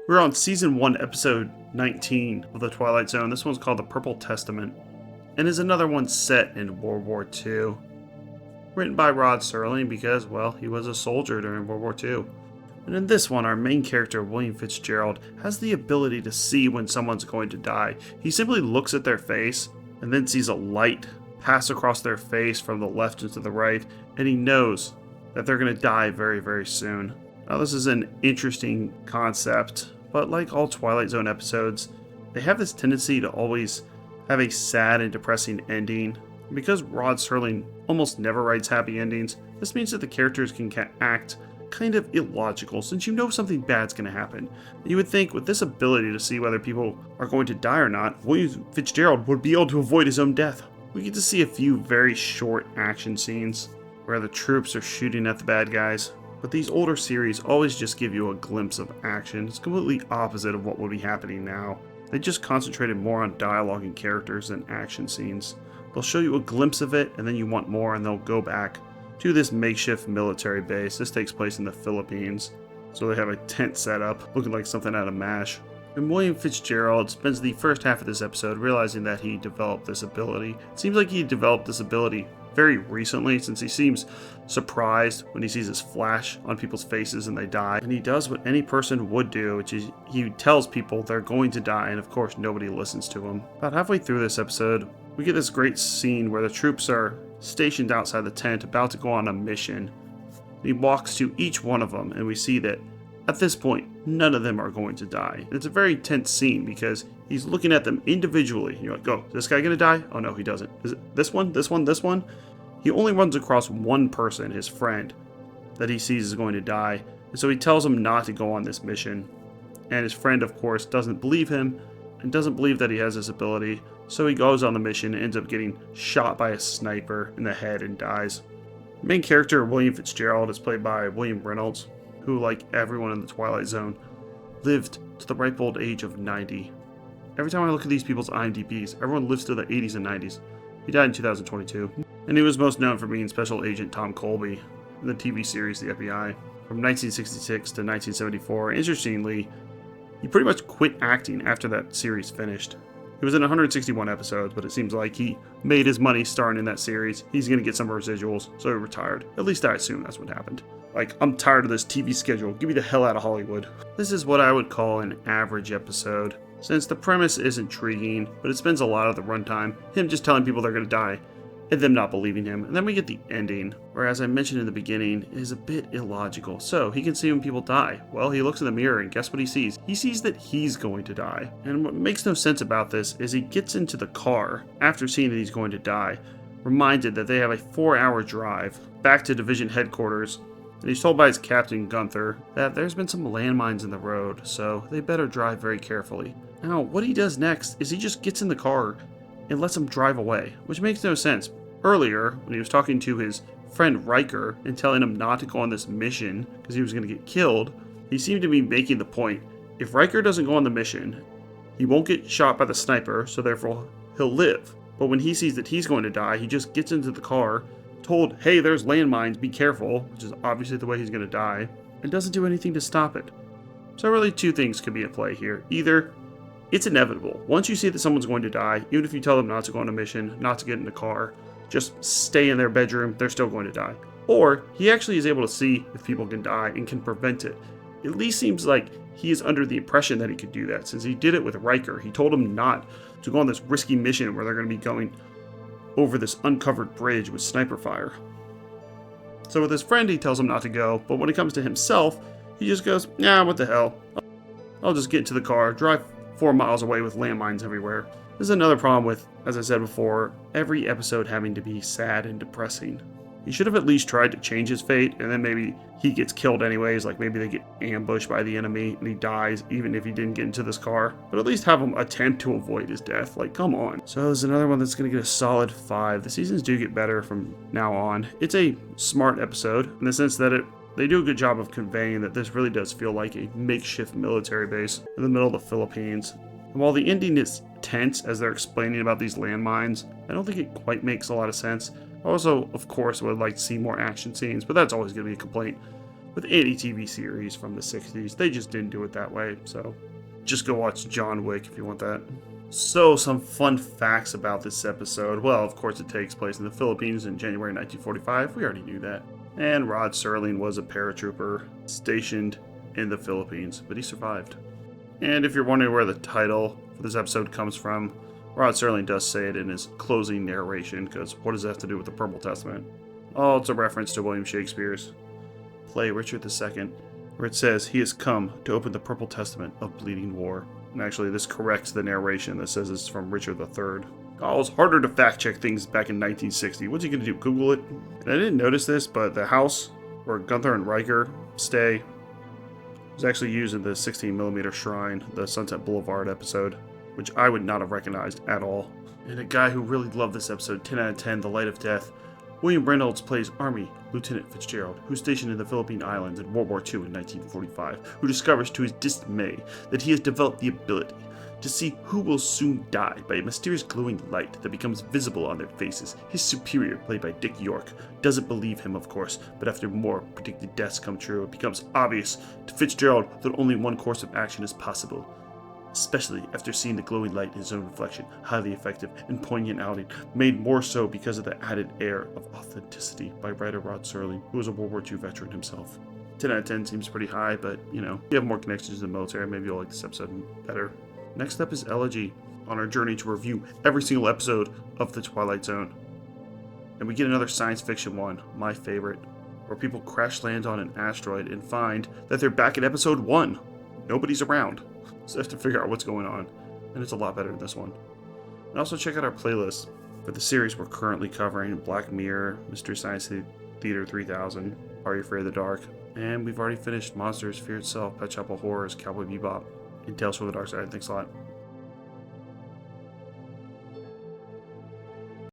We're on Season 1, Episode 19 of the Twilight Zone. This one's called The Purple Testament, and is another one set in World War II. Written by Rod Serling because, well, he was a soldier during World War II. And in this one, our main character, William Fitzgerald, has the ability to see when someone's going to die. He simply looks at their face, and then sees a light pass across their face from the left into the right, and he knows that they're going to die very, very soon. Now, this is an interesting concept, but like all Twilight Zone episodes, they have this tendency to always have a sad and depressing ending. And because Rod Serling almost never writes happy endings, this means that the characters can act kind of illogical, since you know something bad's going to happen. You would think with this ability to see whether people are going to die or not, William Fitzgerald would be able to avoid his own death. We get to see a few very short action scenes where the troops are shooting at the bad guys, but these older series always just give you a glimpse of action. It's completely opposite of what would be happening now. They just concentrated more on dialogue and characters than action scenes. They'll show you a glimpse of it, and then you want more, and they'll go back to this makeshift military base. This takes place in the Philippines, so they have a tent set up, looking like something out of MASH. And William Fitzgerald spends the first half of this episode realizing that he developed this ability. It seems like he developed this ability very recently, since he seems surprised when he sees this flash on people's faces and they die. And he does what any person would do, which is he tells people they're going to die, and of course nobody listens to him. About halfway through this episode, we get this great scene where the troops are stationed outside the tent about to go on a mission. He walks to each one of them, and we see that at this point, none of them are going to die. It's a very tense scene because he's looking at them individually. You're like, oh, is this guy going to die? Oh no, he doesn't. Is it this one, this one, this one? He only runs across one person, his friend, that he sees is going to die. And so he tells him not to go on this mission. And his friend, of course, doesn't believe him and doesn't believe that he has this ability. So he goes on the mission and ends up getting shot by a sniper in the head and dies. The main character, William Fitzgerald, is played by William Reynolds, who, like everyone in the Twilight Zone, lived to the ripe old age of 90. Every time I look at these people's IMDb's, everyone lives to the 80s and 90s. He died in 2022, and he was most known for being Special Agent Tom Colby in the TV series The FBI from 1966 to 1974. Interestingly, he pretty much quit acting after that series finished. He was in 161 episodes, but it seems like he made his money starring in that series. He's going to get some residuals, so he retired. At least I assume that's what happened. Like, I'm tired of this TV schedule. Get me the hell out of Hollywood. This is what I would call an average episode, since the premise is intriguing, but it spends a lot of the runtime him just telling people they're going to die, and them not believing him. And then we get the ending, where, as I mentioned in the beginning, is a bit illogical. So, he can see when people die. Well, he looks in the mirror, and guess what he sees? He sees that he's going to die. And what makes no sense about this is he gets into the car, after seeing that he's going to die, reminded that they have a 4-hour drive back to division headquarters, and he's told by his captain, Gunther, that there's been some landmines in the road, so they better drive very carefully. Now, what he does next is he just gets in the car and lets him drive away, which makes no sense. Earlier, when he was talking to his friend Riker and telling him not to go on this mission because he was going to get killed, he seemed to be making the point, if Riker doesn't go on the mission, he won't get shot by the sniper, so therefore he'll live. But when he sees that he's going to die, he just gets into the car, told, hey, there's landmines, be careful, which is obviously the way he's going to die, and doesn't do anything to stop it. So really two things could be at play here. Either it's inevitable. Once you see that someone's going to die, even if you tell them not to go on a mission, not to get in the car, just stay in their bedroom, they're still going to die. Or he actually is able to see if people can die and can prevent it. It at least seems like he is under the impression that he could do that, since he did it with Riker. He told him not to go on this risky mission where they're going to be going over this uncovered bridge with sniper fire. So with his friend, he tells him not to go, but when it comes to himself, he just goes, nah, what the hell. I'll just get into the car, drive 4 miles away with landmines everywhere. This is another problem with, as I said before, every episode having to be sad and depressing. He should have at least tried to change his fate, and then maybe he gets killed anyways, like maybe they get ambushed by the enemy and he dies even if he didn't get into this car. But at least have him attempt to avoid his death, like come on. So there's another one that's going to get a solid 5. The seasons do get better from now on. It's a smart episode in the sense that they do a good job of conveying that this really does feel like a makeshift military base in the middle of the Philippines. And while the ending is tense as they're explaining about these landmines, I don't think it quite makes a lot of sense. I also, of course, would like to see more action scenes, but that's always going to be a complaint with any TV series from the 60s. They just didn't do it that way, so just go watch John Wick if you want that. So, some fun facts about this episode. Well, of course, it takes place in the Philippines in January 1945. We already knew that. And Rod Serling was a paratrooper stationed in the Philippines, but he survived. And if you're wondering where the title for this episode comes from, Rod Serling does say it in his closing narration, because what does that have to do with the Purple Testament? Oh, it's a reference to William Shakespeare's play Richard II, where it says, "He has come to open the Purple Testament of bleeding war." And actually, this corrects the narration that says it's from Richard III. Oh, it was harder to fact check things back in 1960. What's he going to do, Google it? And I didn't notice this, but the house where Gunther and Riker stay was actually used in the 16mm shrine, the Sunset Boulevard episode, which I would not have recognized at all. And a guy who really loved this episode, 10 out of 10, The Light of Death, William Reynolds plays Army Lieutenant Fitzgerald, who's stationed in the Philippine Islands in World War II in 1945, who discovers to his dismay that he has developed the ability to see who will soon die by a mysterious glowing light that becomes visible on their faces. His superior, played by Dick York, doesn't believe him, of course, but after more predicted deaths come true, it becomes obvious to Fitzgerald that only one course of action is possible. Especially after seeing the glowing light in his own reflection, highly effective and poignant outing, made more so because of the added air of authenticity by writer Rod Serling, who was a World War II veteran himself. 10 out of 10 seems pretty high, but, you know, if you have more connections to the military, maybe you'll like this episode better. Next up is Elegy, on our journey to review every single episode of The Twilight Zone. And we get another science fiction one, my favorite, where people crash land on an asteroid and find that they're back in episode 1. Nobody's around. So I have to figure out what's going on, and it's a lot better than this one. And also check out our playlist for the series we're currently covering: Black Mirror, Mystery Science Theater 3000, Are You Afraid of the Dark? And we've already finished Monsters, Fear Itself, Pet Shop of Horrors, Cowboy Bebop, and Tales from the Dark Side. Thanks a lot.